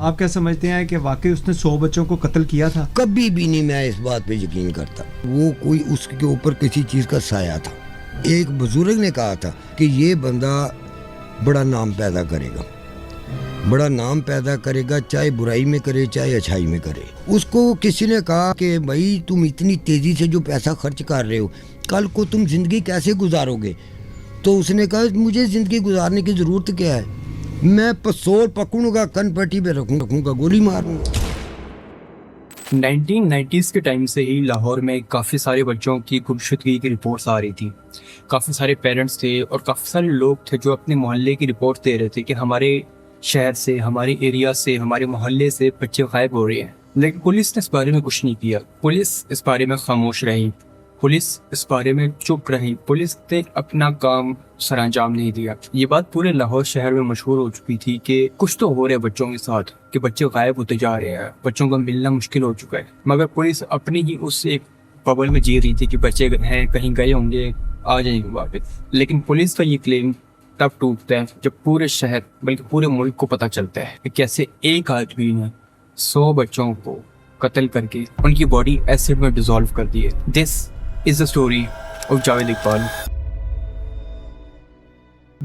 आप क्या समझते हैं कि वाकई उसने 100 बच्चों को कत्ल किया था? कभी भी नहीं मैं इस बात पे यकीन करता। वो कोई उसके ऊपर किसी चीज़ का साया था। एक बुजुर्ग ने कहा था कि ये बंदा बड़ा नाम पैदा करेगा, बड़ा नाम पैदा करेगा, चाहे बुराई में करे चाहे अच्छाई में करे। उसको किसी ने कहा कि भाई तुम इतनी तेज़ी से जो पैसा खर्च कर रहे हो, कल को तुम ज़िंदगी कैसे गुजारोगे? तो उसने कहा मुझे ज़िंदगी गुजारने की ज़रूरत क्या है, मैं पिस्तौल पकड़ूंगा, कन पट्टी पे रखूंगा, गोली मारूंगा। 1990s के टाइम से ही लाहौर में काफ़ी सारे बच्चों की गुमशुदगी की रिपोर्ट्स आ रही थी। काफ़ी सारे पेरेंट्स थे और काफ़ी सारे लोग थे जो अपने मोहल्ले की रिपोर्ट दे रहे थे कि हमारे शहर से, हमारे एरिया से, हमारे मोहल्ले से बच्चे गायब हो रहे हैं। लेकिन पुलिस ने इस बारे में कुछ नहीं किया। पुलिस इस बारे में खामोश रही, पुलिस इस बारे में चुप रही, पुलिस ने अपना काम सरअंजाम नहीं दिया। ये बात पूरे लाहौर शहर में मशहूर हो चुकी थी कि कुछ तो हो रहा है बच्चों के साथ, कि बच्चे गायब होते जा रहे हैं, बच्चों का मिलना मुश्किल हो चुका है। मगर पुलिस अपनी ही उस एक बबल में जी रही थी कि बच्चे हैं, कहीं गए होंगे, आ जाएंगे वापस। लेकिन पुलिस का ये क्लेम तब टूटता है जब पूरे शहर बल्कि पूरे मुल्क को पता चलता है कि कैसे एक आदमी ने 100 बच्चों को कत्ल करके उनकी बॉडी एसिड में डिसॉल्व कर दी है। This is the story of Javed Iqbal.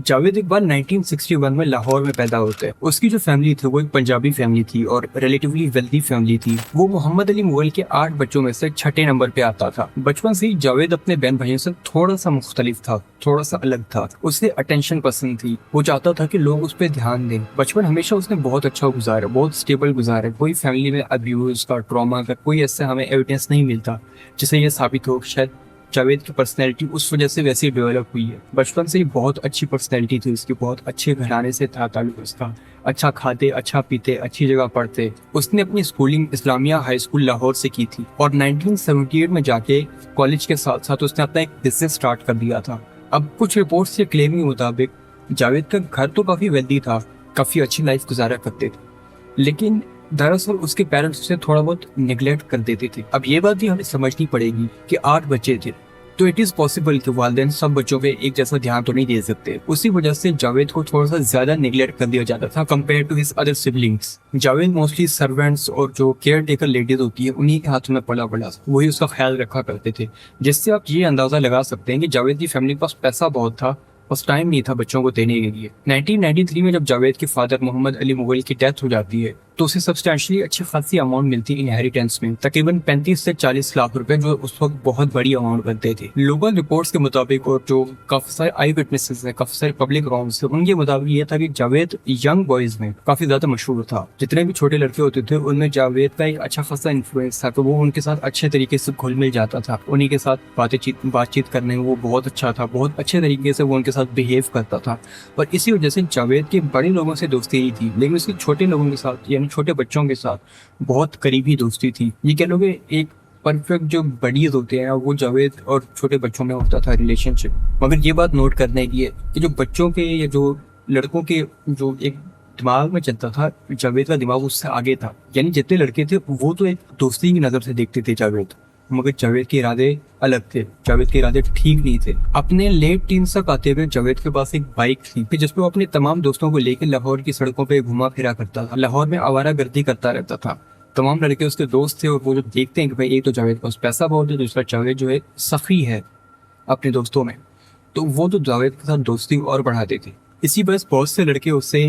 Javed Iqbal 1961 में लाहौर में पैदा होते हैं। उसकी जो फैमिली थी वो एक पंजाबी फैमिली थी और रिलेटिवली वेल्दी फैमिली थी। वो मोहम्मद अली मुगल के 8 बच्चों में से 6ठे नंबर पे आता था। बचपन से ही जावेद अपने बहन भाइयों से थोड़ा सा मुख्तलिफ था, थोड़ा सा अलग था। उसे अटेंशन पसंद थी, वो चाहता था कि लोग उस पर ध्यान दें। बचपन हमेशा उसने बहुत अच्छा गुजारा, बहुत स्टेबल गुजारा। कोई फैमिली में अब्यूज का, ट्रॉमा का कोई ऐसा हमें एविडेंस नहीं मिलता जिससे ये साबित हो शायद जावेद की पर्सनैलिटी उस वजह से वैसे डेवलप हुई है। बचपन से ही बहुत अच्छी पर्सनैलिटी थी उसकी, बहुत अच्छे घराने से था ताल्लुक उसका। अच्छा खाते, अच्छा पीते, अच्छी जगह पढ़ते। उसने अपनी schooling Islamia high school Lahore से की थी और 1978 में जाके कॉलेज के साथ साथ उसने अपना एक बिजनेस स्टार्ट कर दिया था। अब कुछ रिपोर्ट्स के क्लेम के मुताबिक जावेद का घर तो काफ़ी वेल्दी था, काफ़ी अच्छी लाइफ गुजारा करते थे, लेकिन दरअसल उसके पेरेंट्स उसे थोड़ा बहुत निगलेक्ट कर देते थे। अब ये बात भी हमें समझनी पड़ेगी कि 8 बच्चे थे, तो इट इज़ पॉसिबल कि वालिदैन सब बच्चों पे एक जैसा ध्यान तो नहीं दे सकते। उसी वजह से जावेद को थोड़ा सा ज़्यादा निगलेक्ट कर दिया जाता था compare to his other siblings. Javed mostly servants और जो केयर टेकर लेडीज होती है उन्हीं के हाथ में पला वही उसका ख्याल रखा करते थे, जिससे आप ये अंदाज़ा लगा सकते हैं कि जावेद की फैमिली के पास पैसा बहुत था, बस टाइम नहीं था बच्चों को देने के लिए। 1993 में जब जावेद के फादर मोहम्मद अली मुगल की डेथ हो जाती है तो उसे सब्सटेंशियली अच्छी खासी अमाउंट मिलती है इनहेरिटेंस में, तकरीबन 35 से 40 लाख रुपए, जो उस वक्त बहुत बड़ी अमाउंट बनते थे। लोकल रिपोर्ट्स के मुताबिक और जो काफी सारे आई विटनेसेस हैं, काफी सारे पब्लिक अकाउंट्स हैं, उनके मुताबिक ये था कि जावेद यंग बॉयज में काफी ज्यादा मशहूर था। जितने भी छोटे लड़के होते थे उनमें जावेद का एक अच्छा खासा इन्फ्लुएंस था, तो वो उनके साथ अच्छे तरीके से घुल मिल जाता था। उन्हीं के साथ बातचीत करने में वो बहुत अच्छा था, बहुत अच्छे तरीके से वो उनके साथ बिहेव करता था। और इसी वजह से जावेद के बड़े लोगों से दोस्ती ही थी, लेकिन उसके छोटे लोगों के साथ यानी छोटे बच्चों के साथ बहुत करीबी दोस्ती थी। ये कह लोगे एक परफेक्ट जो बडीज होते हैं वो जावेद और छोटे बच्चों में होता था रिलेशनशिप। मगर ये बात नोट करने की है कि जो बच्चों के या जो लड़कों के जो एक दिमाग में चलता था, जावेद का दिमाग उससे आगे था। यानी जितने लड़के थे वो तो एक दोस्ती की नज़र से देखते थे जावेद, मगर जावेद के इरादे अलग थे, जावेद के इरादे ठीक नहीं थे। अपने लेट टीन्स तक आते हुए जावेद के पास एक बाइक थी जिसपे वो अपने तमाम दोस्तों को लेकर लाहौर की सड़कों पे घुमा फिरा करता था, लाहौर में आवारागर्दी करता रहता था। तमाम लड़के उसके दोस्त थे और वो जो देखते हैं कि भाई एक तो जावेद के पास पैसा बहुत है, दूसरा जावेद जो है सखी है अपने दोस्तों में, तो वो तो जावेद के साथ दोस्ती और बढ़ाते थे। इसी बस बहुत से लड़के उससे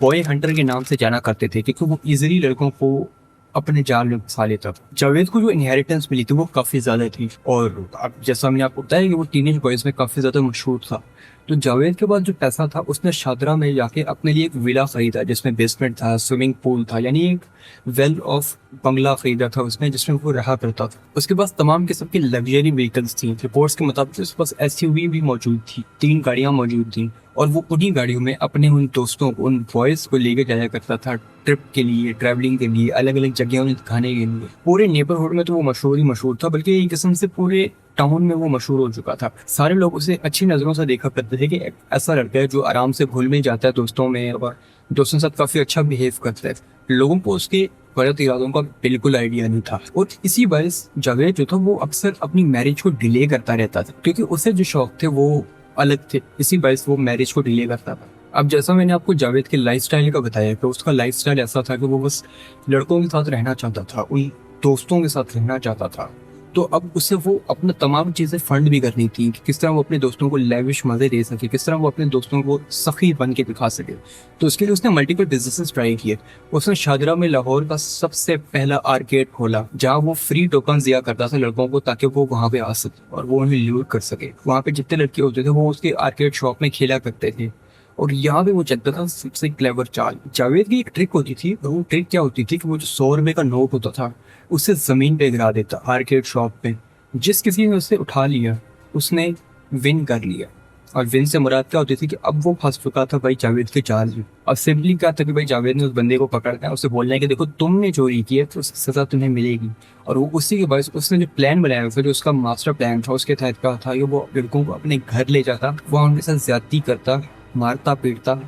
बॉय हंटर के नाम से जाना करते थे क्योंकि वो इजीली लड़कों को अपने जाल में फंसा लेता था। जावेद को जो इनहेरिटेंस मिली थी वो काफ़ी ज़्यादा थी और अब जैसा मैंने आपको बताया कि वो टीनेज बॉयज़ में काफ़ी ज़्यादा मशहूर था। तो जावेद के पास जो पैसा था उसने शादरा में जाके अपने लिए एक विला खरीदा जिसमें बेसमेंट था, स्विमिंग पूल था, यानी एक वेल ऑफ बंगला खरीदा था उसने जिसमें वो रहा करता था। उसके पास तमाम किस्म की लग्जरी व्हीकल्स थी। रिपोर्ट्स के मुताबिक उसके पास SUV भी मौजूद थी, 3 गाड़ियाँ मौजूद थी और वो उन्हीं गाड़ियों में अपने उन दोस्तों को, उन बॉयज़ को लेकर जाया करता था ट्रिप के लिए, ट्रैवलिंग के लिए, अलग अलग जगह उन्हें दिखाने के लिए। पूरे नेबरहुड में तो वो मशहूर ही मशहूर था, बल्कि एक किस्म से पूरे टाउन में वो मशहूर हो चुका था। सारे लोग उसे अच्छी नज़रों से देखा करते थे कि एक ऐसा लड़का है जो आराम से घुल मिल जाता है दोस्तों में और दोस्तों के साथ काफ़ी अच्छा बिहेव करता है। लोगों को उसके गलत इरादों का बिल्कुल आइडिया नहीं था और इसी वजह जावेद जो था वो अक्सर अपनी मैरिज को डिले करता रहता था क्योंकि उसे जो शौक थे वो अलग थे। इसी वजह से वो मैरिज को डिले करता था। अब जैसा मैंने आपको जावेद के लाइफस्टाइल का बताया कि उसका लाइफस्टाइल ऐसा था कि वो बस लड़कों के साथ रहना चाहता था, उन दोस्तों के साथ रहना चाहता था। तो अब उससे वो अपना तमाम चीज़ें फंड भी करनी थी कि किस तरह वो अपने दोस्तों को लेविश मज़े दे सके, किस तरह वो अपने दोस्तों को सखी बन के दिखा सके। तो उसके लिए उसने मल्टीपल बिजनेसेस ट्राई किए। उसने शाहजरा में लाहौर का सबसे पहला आर्केड खोला जहाँ वो फ्री टोकन दिया करता था लड़कों को ताकि वो वहाँ पे आ सके और वो उन्हें लूट कर सके। वहाँ पे जितने लड़के होते थे वो उसके आर्केड शॉप में खेला करते थे और यहाँ पे वो चलता था सबसे क्लेवर चाल। जावेद की एक ट्रिक होती थी, वो ट्रिक क्या होती थी कि वो जो 100 रुपये का नोट होता था उसे ज़मीन पे गिरा देता आर्केड शॉप पे। जिस किसी ने उसे उठा लिया उसने विन कर लिया। और विन से मुराद क्या होती थी कि अब वो फंस चुका था भाई जावेद के जाल में। अब सिंपली क्या था कि भाई जावेद ने उस बंदे को पकड़ना है, उसे बोलना है कि देखो तुमने चोरी की है तो उसकी सज़ा तुम्हें मिलेगी। और वो उसी के बाद उसने जो प्लान बनाया था, जो उसका मास्टर प्लान था, उसके तहत क्या था कि वो लड़कों को अपने घर ले जाता, वहाँ उनके साथ ज्यादती करता, मारता पीटता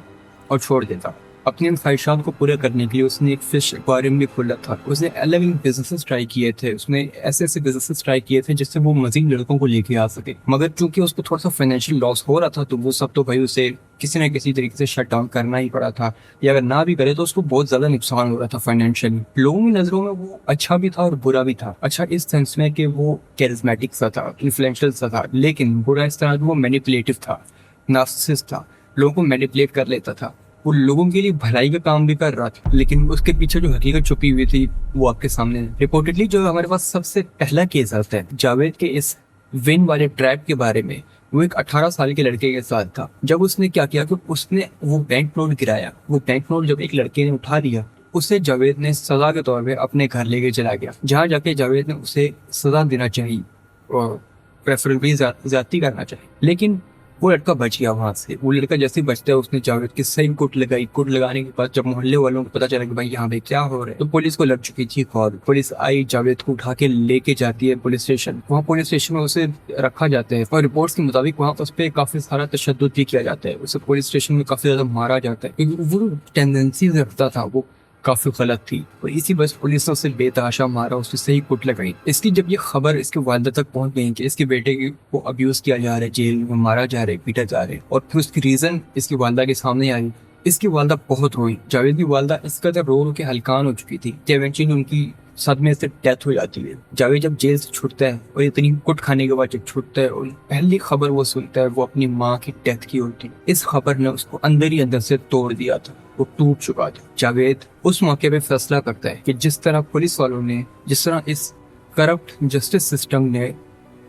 और छोड़ देता। अपनी इन ख्वाहिशात को पूरा करने के लिए उसने एक फिश एक्वेरियम भी खोला था। उसने अलग अलग बिजनेसेस ट्राई किए थे, उसने ऐसे ऐसे बिजनेसेस ट्राई किए थे जिससे वो मजीद लड़कों को लेके आ सके। मगर चूंकि उसको थोड़ा सा फाइनेंशियल लॉस हो रहा था तो वो सब तो भाई उसे किसी न किसी तरीके से शट डाउन करना ही पड़ा था, या अगर ना भी करे तो उसको बहुत ज्यादा नुकसान हो रहा था फाइनेंशियली। लोगों की नजरों में वो अच्छा भी था और बुरा भी था। अच्छा इस सेंस में कि वो कैरिज्मेटिक सा था, इन्फ्लुएंशियल सा था, लेकिन बुरा इस तरह वो मैनिपुलेटिव था, नार्सिसिस्ट था, लोगों को मैनिपुलेट कर लेता था। वो लोगों के लिए भलाई का काम भी कर रहा था, लेकिन उसके पीछे जो हकीकत छुपी हुई थी वो आपके सामने है। रिपोर्टेडली जो हमारे पास सबसे पहला केस आता है जावेद के इस विन वाले ट्रैप के बारे में, वो एक 18 साल के लड़के के साथ था। जब उसने क्या किया कि उसने वो बैंक नोट गिराया। वो बैंक नोट जब एक लड़के ने उठा लिया उसे जावेद ने सजा के तौर पे अपने घर लेके चला गया, जहाँ जाके जावेद ने उसे सजा देना चाहिए और प्रेफरेबली ज्यादती करना चाहिए। लेकिन वो लड़का बच गया वहां से। वो लड़का जैसे ही बचता है उसने जावेद की सही कुट लगाई। कुट लगाने के बाद जब मोहल्ले वालों को पता चला कि भाई यहाँ पे क्या हो रहा है तो पुलिस को लग चुकी थी कॉल। पुलिस आई, जावेद को उठा के लेके जाती है पुलिस स्टेशन। वहाँ पुलिस स्टेशन में उसे रखा जाता है और रिपोर्ट्स के मुताबिक वहाँ उस पर काफी सारा तशद्दुद भी किया जाता है। उसे पुलिस स्टेशन में काफी ज्यादा मारा जाता है क्योंकि वो टेंडेंसी रखता था, वो काफी गलत थी और इसी बस पुलिस ने उसे बेतहाशा मारा, उसकी सही कुट लगाई। इसकी जब ये खबर इसके वालिदा तक पहुंच गई कि इसके बेटे को अब्यूज किया जा रहा है, जेल में मारा जा रहा है, पीटा जा रहा है, और फिर उसकी रीजन इसकी वालिदा के सामने आई, इसकी वालिदा बहुत रोई। जावेद की वालिदा इस कदर रो के हलकान हो चुकी थी कि इवेंचुअली उनकी सदमे से डेथ हो जाती है। जावेद जब जेल से छूटता है और इतनी कुट खाने के बाद जब छूटता है और पहली खबर वो सुनता है वो अपनी माँ की डेथ की होती है। इस खबर ने उसको अंदर ही अंदर से तोड़ दिया था, वो टूट चुका था। जावेद उस मौके पे फैसला करता है कि जिस तरह पुलिस वालों ने, जिस तरह इस करप्ट जस्टिस सिस्टम ने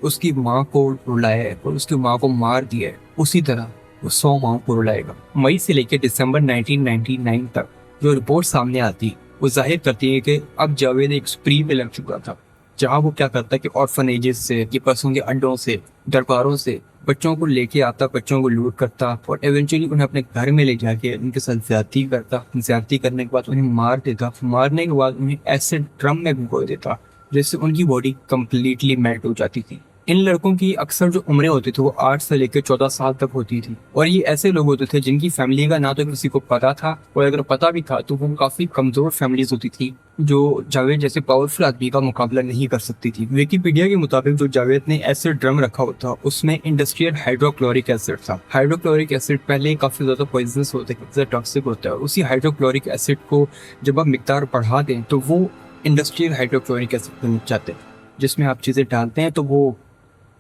उसकी माँ को रुलाया है और उसकी माँ को मार दिया है, उसी तरह वो 100 माँ को रुलाएगा। मई से लेकर दिसंबर 1999 तक जो रिपोर्ट सामने आती वो जाहिर करती है कि अब जावेद एक स्प्री पे लग चुका था, जहाँ वो क्या करता है कि ऑर्फनेजेस से, ये पशुओं के अड्डों से, दरबारों से बच्चों को लेके आता, बच्चों को लूट करता और एवेंचुअली उन्हें अपने घर में ले जाके उनके साथ ज्यादती करता। ज्यादती करने के बाद उन्हें मार देता, मारने के बाद उन्हें एसिड ड्रम में भिगो देता जिससे उनकी बॉडी कम्प्लीटली मेल्ट हो जाती थी। इन लड़कों की अक्सर जो उम्रें होती थी वो 8 से लेकर 14 साल तक होती थी और ये ऐसे लोग होते थे जिनकी फैमिली का ना तो किसी को पता था और अगर पता भी था तो वो काफ़ी कमज़ोर फैमिलीज होती थी जो जावेद जैसे पावरफुल आदमी का मुकाबला नहीं कर सकती थी। विकिपीडिया के मुताबिक जो जावेद ने एसिड ड्रम रखा हुआ था उसमें इंडस्ट्रियल हाइड्रोक्लोरिक एसिड था। हाइड्रोक्लोरिक एसिड पहले ही काफ़ी ज़्यादा पॉइजनस होता है, काफ़ी ज़्यादा टॉक्सिक होता है और उसी हाइड्रोक्लोरिक एसिड को जब आप मिकदार बढ़ा दें तो वो इंडस्ट्रियल हाइड्रोक्लोरिक एसिड बन जाते हैं, जिसमें आप चीज़ें डालते हैं तो वो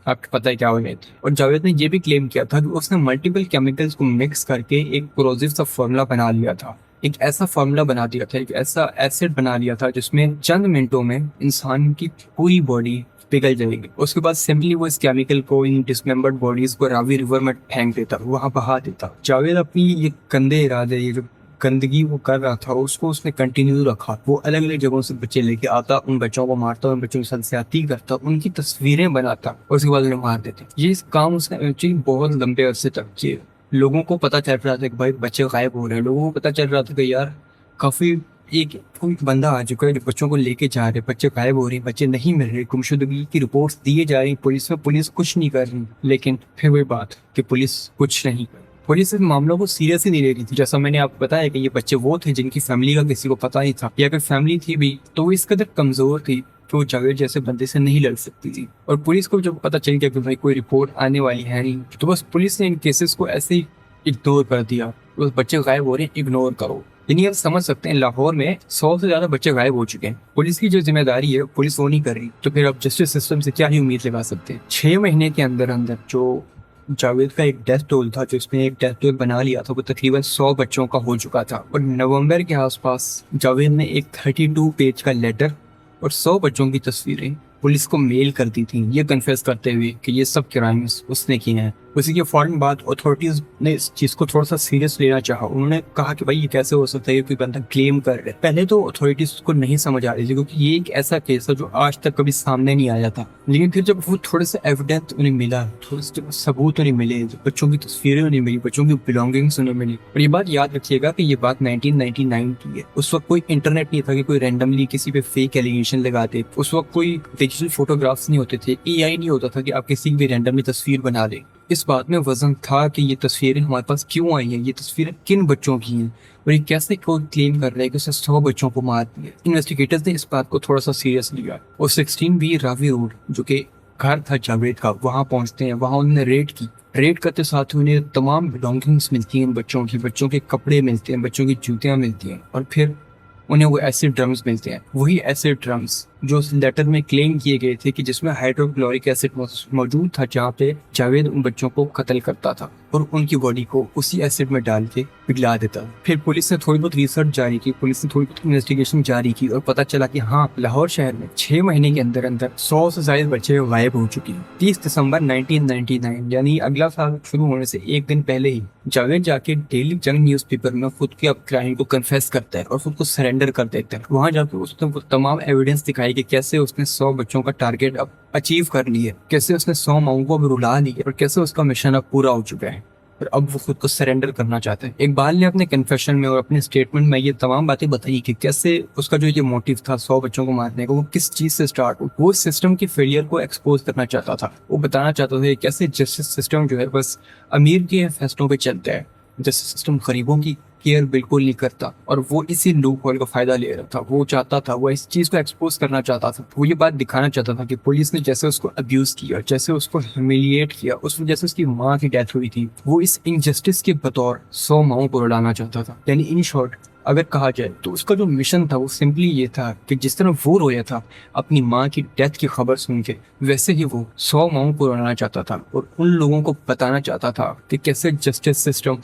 आपको पता है क्या हो गया। और जावेद ने यह भी क्लेम किया था कि उसने मल्टीपल केमिकल्स को मिक्स करके एक कोरोसिव सा फार्मूला बना लिया था, एक ऐसा फार्मूला बना दिया था, एक ऐसा एसिड बना लिया था जिसमें चंद मिनटों में इंसान की पूरी बॉडी पिघल जाएगी। उसके बाद सिंपली वो इस केमिकल को इन डिसमेंबर्ड बॉडीज को रावी रिवर में फेंक देता, वहाँ बहा देता। जावेद अपनी ये गंदे इरादे, ये जो गंदगी वो कर रहा था उसको उसने कंटिन्यू रखा। वो अलग अलग जगहों से बच्चे लेके आता, उन बच्चों को मारता, उन बच्चों के साथ ज्यादती करता, उनकी तस्वीरें बनाता और उसके बाद उन्हें मार देते। ये काम उसने एक्चुअली बहुत लंबे अरसे तक किए। लोगों को पता चल रहा था कि भाई बच्चे गायब हो रहे हैं, लोगों को पता चल रहा था कि यार काफ़ी एक कोई बंदा आ चुका है जो बच्चों को लेके जा रहे, बच्चे गायब हो रहे हैं, बच्चे नहीं मिल रहे, गुमशुदगी की रिपोर्ट्स दिए जा रही पुलिस में, पुलिस कुछ नहीं कर रही। लेकिन फिर वही बात कि पुलिस कुछ नहीं कर, पुलिस इस मामलों को सीरियस ही नहीं ले रही थी। जैसा मैंने आपको बताया कि ये बच्चे वो थे जिनकी फैमिली का किसी को पता ही था, या अगर फैमिली थी भी तो वो इस कदर कमजोर थी कि वो जावेद जैसे बंदे से नहीं लड़ सकती थी। और पुलिस को जब पता चल गया कि भाई कोई रिपोर्ट आने वाली है नहीं, तो बस पुलिस ने इन केसेस को ऐसे ही इग्नोर कर दिया, उस बच्चे गायब हो रहे हैं, इग्नोर करो। यानी आप समझ सकते हैं लाहौर में 100 से ज्यादा बच्चे गायब हो चुके हैं। पुलिस की जो जिम्मेदारी है पुलिस वो नहीं कर रही, तो फिर आप जस्टिस सिस्टम से क्या ही उम्मीद लगा सकते हैं। 6 महीने के अंदर अंदर जो जावेद का एक डेथ टोल था, जो इसमें एक डेथ टोल बना लिया था, वो तकरीबन 100 बच्चों का हो चुका था। और नवंबर के आसपास जावेद ने एक 32 पेज का लेटर और 100 बच्चों की तस्वीरें पुलिस को मेल कर दी थी, ये कन्फेस करते हुए कि ये सब क्राइम्स उसने किए हैं। उसी के फौरन बाद अथॉरिटीज ने इस चीज को थोड़ा सा सीरियस लेना चाहा। उन्होंने कहा कि भाई ये कैसे हो सकता है, कोई बंदा क्लेम कर रहा है। पहले तो अथॉरिटीज को नहीं समझ आ रही थी, क्योंकि ये एक ऐसा केस है जो आज तक कभी सामने नहीं आया था। लेकिन फिर जब वो थोड़े से एविडेंस उन्हें मिला, थोड़े से सबूत उन्हें मिले, बच्चों की तस्वीरें उन्हें मिली, बच्चों की बिलोंगिंग्स उन्हें मिली। और ये बात याद रखिएगा कि ये बात 1999 की है। उस वक्त कोई इंटरनेट नहीं था कि कोई रैंडमली किसी पे फेक एलिगेशन लगाते। उस वक्त कोई डिजिटल फोटोग्राफ्स नहीं होते थे, AI नहीं होता था कि आप किसी भी रैंडमली तस्वीर बना लें। इस बात में वजन था कि ये तस्वीरें हमारे पास क्यों आई हैं, ये तस्वीरें किन बच्चों की हैं, और ये कैसे कोई क्लेम कर रहा है कि उसने 100 बच्चों को मार दिया। इन्वेस्टिगेटर्स ने इस बात को थोड़ा सा सीरियस लिया और 16B रावी रोड, जो कि घर था जावेद का, वहाँ पहुँचते हैं। वहाँ उन्होंने रेड करते साथ उन्हें तमाम बिलोंगिंग्स मिलती हैं बच्चों की, बच्चों के कपड़े मिलते हैं, बच्चों की जूतियाँ मिलती हैं, और फिर उन्हें वो एसिड ड्रम्स मिलते हैं। वही एसिड ड्रम्स जो उस लेटर में क्लेम किए गए थे कि जिसमें हाइड्रोक्लोरिक एसिड मौजूद था, जहाँ पे जावेद उन बच्चों को कत्ल करता था और उनकी बॉडी को उसी एसिड में डाल के पिघला देता। फिर पुलिस ने थोड़ी बहुत रिसर्च जारी की, पुलिस ने थोड़ी बहुत इन्वेस्टिगेशन जारी की और पता चला कि हाँ, लाहौर शहर में 6 महीने के अंदर अंदर 100 से ज्यादा बच्चे गायब हो चुके हैं। 30 दिसंबर 1999 यानी अगला साल शुरू होने से एक दिन पहले ही जावेद जाके डेली जंग न्यूज़पेपर में खुद के अब क्राइम को कन्फेस करता है और खुद को सरेंडर कर देता है। वहां जाके उसने तमाम एविडेंस दिखाई कि कैसे उसने 100 बच्चों का टारगेट अब अचीव कर लिया, कैसे उसने 100 माओं को अब रुला लिया और कैसे उसका मिशन अब पूरा हो चुका है और अब वो खुद को सरेंडर करना चाहते हैं। इकबाल ने अपने कन्फेशन में और अपने स्टेटमेंट में ये तमाम बातें बताई कि कैसे उसका जो ये मोटिव था 100 बच्चों को मारने का, वो किस चीज से स्टार्ट हो। वो सिस्टम की फेलियर को एक्सपोज करना चाहता था। वो बताना चाहता था कैसे जस्टिस सिस्टम जो है बस अमीर के फैसलों पे चलता है, जस्टिस सिस्टम गरीबों की केयर बिल्कुल नहीं करता, और वो इसी लूप होल का फायदा ले रहा था। वो चाहता था, वो इस चीज को एक्सपोज करना चाहता था। वो ये बात दिखाना चाहता था कि पुलिस ने जैसे उसको अब्यूज किया, जैसे उसको ह्यूमिलिएट किया, जैसे उसकी माँ की डेथ हुई थी, वो इस इनजस्टिस के बतौर 100 माओं को रुलाना चाहता था। यानी इन शॉर्ट अगर कहा जाए तो उसका जो मिशन था वो सिंपली ये था कि जिस तरह वो रोया था अपनी माँ की डेथ की खबर सुन के, वैसे ही वो 100 माओं को रुलाना चाहता था और उन लोगों को बताना चाहता था कि कैसे जस्टिस सिस्टम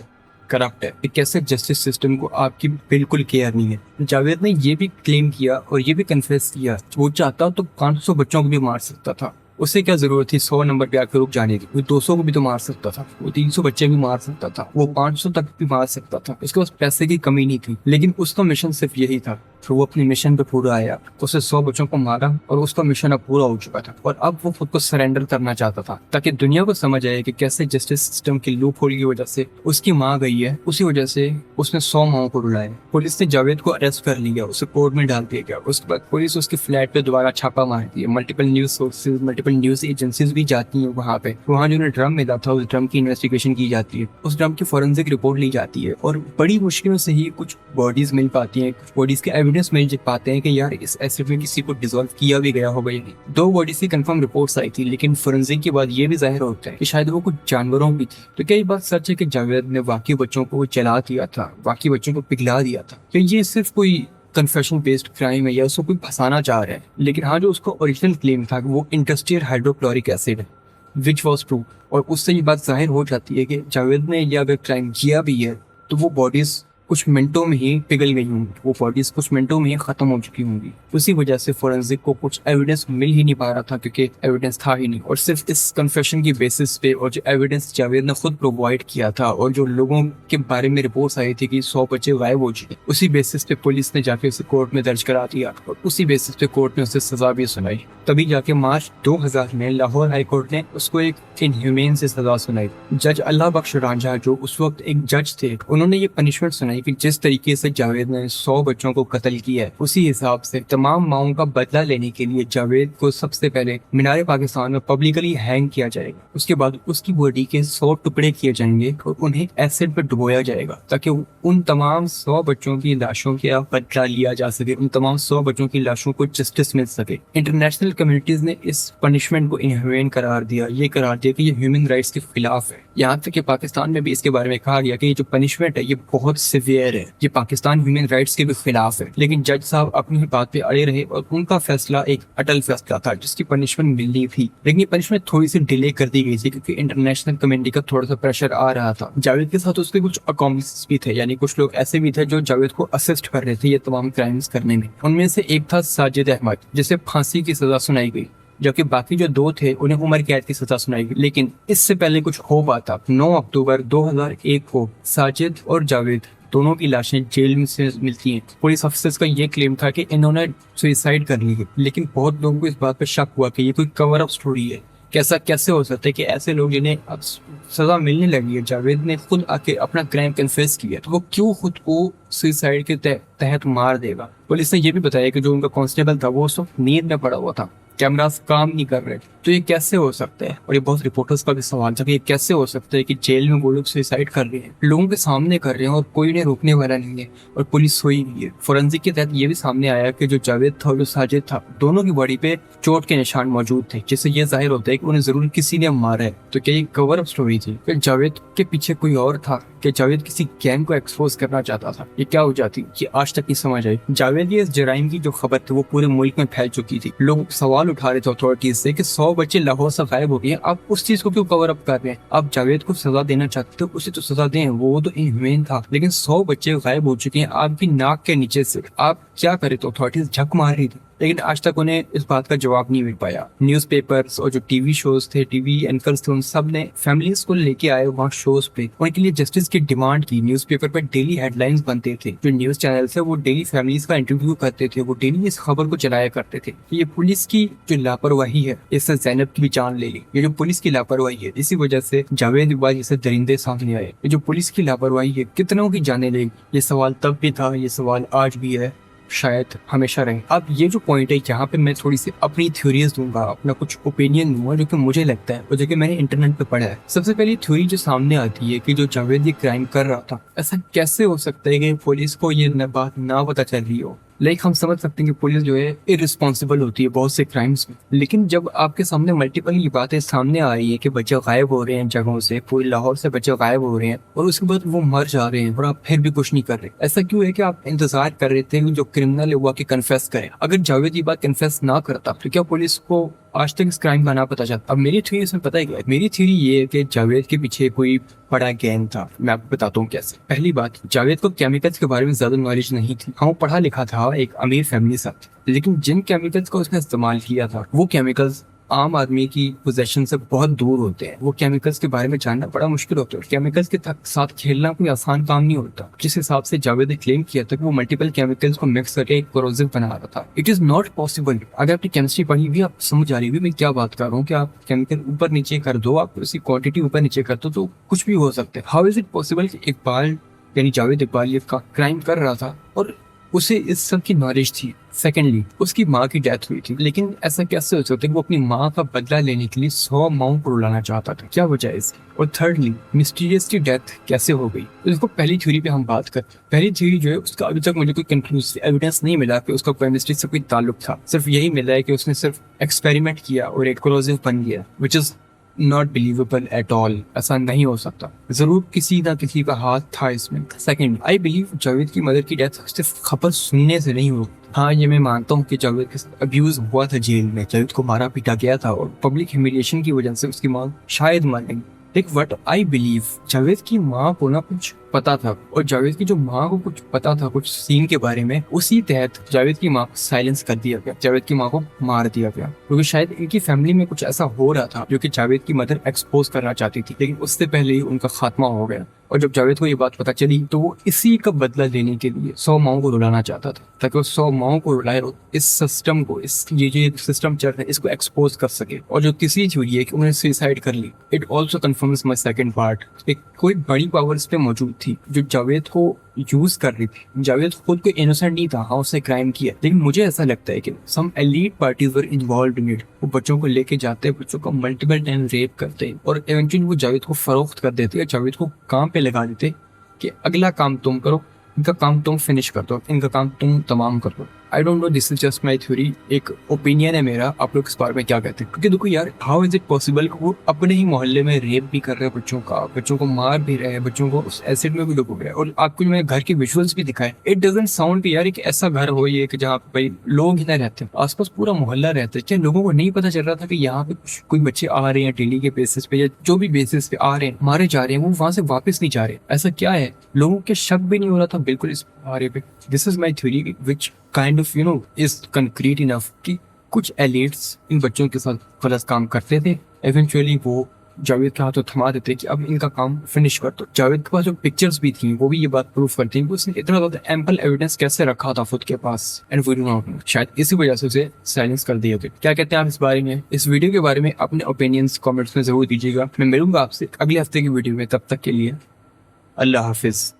करप्ट है, कि कैसे जस्टिस सिस्टम को आपकी बिल्कुल केयर नहीं है। जावेद ने ये भी क्लेम किया और ये भी कन्फेस किया, वो चाहता तो 500 बच्चों को भी मार सकता था। उसे क्या जरूरत थी 100 नंबर पे आकर रुक जाने की। वो 200 को भी तो मार सकता था, वो 300 बच्चे भी मार सकता था, वो 500 तक भी मार सकता था। उसके पास पैसे की कमी नहीं थी, लेकिन उसका मिशन सिर्फ यही था। फिर वो अपने मिशन पे पूरा आया, उसे 100 बच्चों को मारा और उसका मिशन अब पूरा हो चुका था। और अब वो खुद को सरेंडर करना चाहता था ताकि दुनिया को समझ आए कि कैसे जस्टिस सिस्टम की लूप होल की वजह से उसकी माँ गई है, उसी वजह से उसने 100 माओं को रुलाया। पुलिस ने जावेद को अरेस्ट कर लिया, उसे कोर्ट में डाल दिया गया। उसके बाद पुलिस उसके फ्लैट पे दोबारा छापा मारती है। Multiple news sources, multiple news agencies भी जाती हैं वहाँ पे। वहाँ जो ड्रम मिला था उस ड्रम की इन्वेस्टिगेशन की जाती है, उस ड्रम की फॉरेंसिक रिपोर्ट ली जाती है और बड़ी मुश्किलों से ही कुछ बॉडीज मिल पाती हैं, कुछ बॉडीज के एविडेंस मिल पाते हैं कि यार इस एसिड में किसी को डिसॉल्व किया भी गया होगा या नहीं। 2 बॉडीज की कंफर्म रिपोर्ट्स आई थी, लेकिन फोरेंसिक के बाद ये भी जाहिर होता है कि शायद वो कुछ जानवरों की थी। तो क्या ये बात सच है कि जावेद ने वाकई बच्चों को जला दिया था, वाकई बच्चों को पिघला दिया था? तो ये सिर्फ कोई कन्फेशन बेस्ड क्राइम है या उसको कोई फंसाना चाह रहा है? लेकिन हाँ, जो उसको ओरिजिनल क्लेम था वो इंडस्ट्रियल हाइड्रोक्लोरिक एसिड है, विच वॉज ट्रू। और उससे ये बात जाहिर हो जाती है कि जावेद ने यह अगर क्राइम किया भी है तो वो बॉडीज कुछ मिनटों में ही पिघल गई होंगी, वो बॉडीज कुछ मिनटों में ही खत्म हो चुकी होंगी। उसी वजह से फोरेंसिक को कुछ एविडेंस मिल ही नहीं पा रहा था, क्योंकि एविडेंस था ही नहीं। और सिर्फ इस कन्फेशन की बेसिस पे और जो एविडेंस जावेद ने खुद प्रोवाइड किया था और जो लोगों के बारे में रिपोर्ट्स आई थी कि 100 बच्चे गायब हो चुके, उसी बेसिस पे पुलिस ने जाके उसे कोर्ट में दर्ज करा दिया और उसी बेसिस पे कोर्ट ने उसे सजा भी सुनाई। तभी जाके मार्च 2000 में लाहौर हाई कोर्ट ने उसको एक इनह्यूमेन से सजा सुनाई। जज अल्लाह बख्श रांझा, जो उस वक्त एक जज थे, उन्होंने ये पनिशमेंट सुनाई बताएं कि जिस तरीके से जावेद ने 100 बच्चों को कत्ल किया है, उसी हिसाब से तमाम माओं का बदला लेने के लिए जावेद को सबसे पहले मीनार पाकिस्तान में पब्लिकली हैंग किया जाएगा। उसके बाद उसकी बॉडी के 100 टुकड़े किए जाएंगे और उन्हें एसिड पर डुबोया जाएगा ताकि उन तमाम 100 बच्चों की लाशों का बदला लिया जा सके, उन तमाम 100 बच्चों की लाशों को जस्टिस मिल सके। इंटरनेशनल कम्युनिटीज ने इस पनिशमेंट को इनह्यूमेन करार दिया, ये करार दिया कि ये ह्यूमन राइट्स के खिलाफ है। यहाँ तक कि पाकिस्तान में भी इसके बारे में कहा गया कि ये जो पनिशमेंट है ये बहुत सिवियर है, ये पाकिस्तान ह्यूमन राइट्स के भी खिलाफ है। लेकिन जज साहब अपनी बात पे अड़े रहे और उनका फैसला एक अटल फैसला था जिसकी पनिशमेंट मिलनी थी। लेकिन ये पनिशमेंट थोड़ी सी डिले कर दी गई थी क्योंकि इंटरनेशनल कम्युनिटी का थोड़ा सा प्रेशर आ रहा था। जावेद के साथ उसके कुछ अकॉम्प्लिसेस भी थे, यानी कुछ लोग ऐसे भी थे जो जावेद को असिस्ट कर रहे थे ये तमाम क्राइम्स करने में। उनमें से एक था साजिद अहमद, जिसे फांसी की सजा सुनाई गई, जबकि बाकी जो 2 थे उन्हें उम्र कैद की सजा सुनाई गई। लेकिन इससे पहले कुछ हो पाता। 9 अक्टूबर 2001 को साजिद और जावेद दोनों की लाशें जेल में से मिलती हैं। पुलिस अफसर्स का ये क्लेम था कि इन्होंने सुसाइड कर ली है, लेकिन बहुत लोगों को इस बात पर शक हुआ कि ये कोई कवर अप स्टोरी है। कैसे हो सकता है कि ऐसे लोग जिन्हें अब सजा मिलने लगी है, जावेद ने खुद आके अपना क्राइम कन्फेस किया, तो वो क्यों खुद को सुसाइड के तहत मार देगा। पुलिस ने यह भी बताया कि जो उनका कांस्टेबल था वो उस वक्त नींद में पड़ा हुआ था, कैमरास काम नहीं कर रहे, तो ये कैसे हो सकता है। और ये बहुत रिपोर्टर्स का भी सवाल था कि ये कैसे हो सकता है कि जेल में वो लोग सुसाइड कर रहे हैं, लोगों के सामने कर रहे हैं और कोई उन्हें रोकने वाला नहीं है और पुलिस सोई नहीं है। फोरेंसिक के तहत ये भी सामने आया कि जो जावेद था और जो साजिद था, दोनों की बॉडी पे चोट के निशान मौजूद थे, जिससे ये जाहिर होता है कि उन्हें जरूर किसी ने मारा है। तो क्या ये कवर अप स्टोरी थी? फिर जावेद के पीछे कोई और था कि जावेद किसी गैंग को एक्सपोज करना चाहता था? ये क्या हो जाती, ये आज तक नहीं समझ आई। जावेद की इस जराइम की जो खबर थी वो पूरे मुल्क में फैल चुकी थी। लोग सवाल उठा रहे थे अथॉरिटीज से कि 100 बच्चे लाहौर से गायब हो गए, आप उस चीज को क्यों कवर अप कर रहे हैं? आप जावेद को सजा देना चाहते हो, उसे तो सजा दें, वो तो इनह्यूमेन था। लेकिन 100 बच्चे गायब हो चुके हैं आपकी नाक के नीचे से, आप क्या करें? तो अथॉरिटीज झक मार रही थी, लेकिन आज तक उन्हें इस बात का जवाब नहीं मिल पाया। न्यूज़पेपर्स और जो टीवी शोज थे, टीवी एंकर्स थे, उन सब ने फैमिलीज को लेके आए वहाँ शोज पे, उनके लिए जस्टिस की डिमांड की। न्यूज़पेपर पे डेली हेडलाइंस बनते थे, जो न्यूज चैनल थे वो डेली फैमिलीज का इंटरव्यू करते थे, वो डेली इस खबर को चलाया करते थे। ये पुलिस की जो लापरवाही है, इससे ज़ैनब की भी जान ले ली। ये जो पुलिस की लापरवाही है, इसी वजह से जावेद इकबाल जैसे दरिंदे सामने आए। ये जो पुलिस की लापरवाही है, कितनों की जाने लेगी? ये सवाल तब भी था, ये सवाल आज भी है, शायद हमेशा रहे। अब ये जो पॉइंट है, यहाँ पे मैं थोड़ी सी अपनी थ्योरीज दूंगा, अपना कुछ ओपिनियन दूंगा जो कि मुझे लगता है और जो कि मैंने इंटरनेट पे पढ़ा है। सबसे पहली थ्योरी जो सामने आती है कि जो जावेद ये क्राइम कर रहा था, ऐसा कैसे हो सकता है कि पुलिस को ये बात ना पता चल रही हो। लाइक हम समझ सकते हैं कि पुलिस जो है इररिस्पॉन्सिबल होती है बहुत से क्राइम्स में, लेकिन जब आपके सामने मल्टीपल ये बातें सामने आ रही है कि बच्चे गायब हो रहे हैं जगहों से, पूरे लाहौर से बच्चे गायब हो रहे हैं और उसके बाद वो मर जा रहे हैं और आप फिर भी कुछ नहीं कर रहे, ऐसा क्यों है कि आप इंतजार कर रहे थे कि जो क्रिमिनल है वो आके कन्फेस करे? अगर जावेद ये बात कन्फेस ना करता तो क्या पुलिस को आज तक इस क्राइम का ना पता चलता? अब मेरी थ्योरी इसमें पता है क्या? मेरी थ्योरी ये है कि जावेद के पीछे कोई बड़ा गैंग था। मैं आपको बताता हूँ कैसे। पहली बात, जावेद को केमिकल्स के बारे में ज्यादा नॉलेज नहीं थी। हाँ, वो पढ़ा लिखा था, एक अमीर फैमिली से, लेकिन जिन केमिकल्स का उसने इस्तेमाल किया था वो केमिकल्स आम आदमी की पोजेशन से बहुत दूर होते हैं। वो केमिकल्स के बारे में जानना बड़ा मुश्किल होता है। केमिकल्स के साथ खेलना कोई आसान काम नहीं होता। जिस हिसाब से जावेद ने क्लेम किया था कि वो मल्टीपल केमिकल्स को मिक्स करके एक कोरोसिव बना रहा था, इट इज नॉट पॉसिबल। अगर आपकी केमिस्ट्री पढ़ी हुई, आप समझ आ रही हुई मैं क्या बात कर रहा हूँ कि आप केमिकल ऊपर नीचे कर दो, आप उसकी क्वांटिटी ऊपर नीचे कर दो तो कुछ भी हो सकता है। हाउ इज इट पॉसिबल कि इकबाल यानी जावेद इकबाल ये क्राइम कर रहा था और उसे इस सब की नॉलेज थी? सेकेंडली, उसकी माँ की डेथ हुई थी, लेकिन ऐसा कैसे हो सकता है कि वो अपनी माँ का बदला लेने के लिए 100 माओं को रुलाना चाहता था? क्या वजह है इसकी? और थर्डली, मिस्टीरियसली डेथ कैसे हो गई? तो इसको पहली थ्योरी पे हम बात करते हैं। पहली थ्योरी जो है उसका अभी तक मुझे कोई कंक्लूसिव एविडेंस नहीं मिला कि उसका केमिस्ट्री से कोई ताल्लुक था। सिर्फ यही मिला है कि उसने सिर्फ एक्सपेरिमेंट किया और एक कोरोसिव बन गया, which is not believable at all. ऐसा नहीं हो सकता, जरूर किसी ना किसी का हाथ था इसमें। सेकंड, आई बिलीव जावेद की मदर की डेथ सिर्फ खबर सुनने से नहीं हुई। हाँ, ये मैं मानता हूँ कि जावेद के साथ अब्यूज हुआ था जेल में, जावेद को मारा पीटा गया था और पब्लिक ह्यूमिलिएशन की वजह से उसकी माँ शायद मर गई। लेकिन व्हाट आई बिलीव, जावेद की माँ को ना कुछ पता था और जावेद की जो माँ को कुछ पता था कुछ सीन के बारे में, उसी तहत जावेद की माँ को साइलेंस कर दिया गया, जावेद की माँ को मार दिया गया, क्योंकि शायद इनकी फैमिली में कुछ ऐसा हो रहा था जो कि जावेद की मदर एक्सपोज करना चाहती थी, लेकिन उससे पहले ही उनका खात्मा हो गया। और जब जावेद को ये बात पता चली तो वो इसी का बदला लेने के लिए 100 माओं को रुलाना चाहता था, ताकि वो 100 माओं को रुलाए और इस सिस्टम को, इस ये जो सिस्टम चल रहा है इसको एक्सपोज कर सके। और जो तीसरी थ्योरी है कि उन्होंने सुसाइड कर ली, it also confirms my second part. एक कोई बड़ी पावर इस पे मौजूद थी जो जावेद को यूज कर रही थी। जावेद खुद को इनोसेंट नहीं था, हाँ उसने क्राइम किया, लेकिन मुझे ऐसा लगता है कि some elite parties were involved in it. वो बच्चों को लेके जाते, बच्चों को मल्टीपल टाइम रेप करते और इवेंचुअली वो जावेद को फरोख्त कर देते, जावेद को काम पे लगा देते कि अगला काम तुम करो, इनका काम तुम फिनिश कर दो, इनका काम तुम तमाम कर दो। I don't know, this is just my theory, एक ओपिनियन है मेरा, आप लोग इस बारे में क्या कहते हैं? क्योंकि देखो यार, हाउ इज इट पॉसिबल कि वो अपने ही मोहल्ले में रेप भी कर रहे हैं बच्चों का, बच्चों को मार भी रहे हैं, बच्चों को उस एसिड में भी डुबो गए, और आपको मैंने घर के विजुअल्स भी दिखाए। इट डजंट साउंड कि यार एक ऐसा घर हो ये कि जहाँ पे भाई लोग ही ना रहते हैं, आसपास पूरा मोहल्ला रहता है। क्या लोगों को नहीं पता चल रहा था कि यहाँ पे कोई बच्चे आ रहे हैं डेली के बेसिस पे, या जो भी बेसिस पे आ रहे हैं, मारे जा रहे हैं, वो वहां से वापस नहीं जा रहे? ऐसा क्या है? लोगों के शक भी नहीं हो रहा था बिल्कुल इस बारे पे? This is my theory which kind of is concrete enough कि कुछ एलिट्स इन बच्चों के साथ गलत काम करते थे। इवेंचुअली वो जावेद के हाथों थमा देते कि अब इनका काम फिनिश कर दो। जावेद के पास जो पिक्चर्स भी थी वो भी ये बात प्रूफ करती हैं कि उसने इतना ज़्यादा एम्पल एविडेंस कैसे रखा था खुद के पास, and we do not know, शायद इसी वजह से उसे साइलेंस कर दिया गया। क्या कहते हैं आप इस बारे में? इस वीडियो के बारे में अपने ओपिनियंस कमेंट्स में जरूर दीजिएगा। मैं मिलूंगा आपसे अगले हफ्ते की वीडियो में, तब तक के लिए अल्लाह हाफिज़।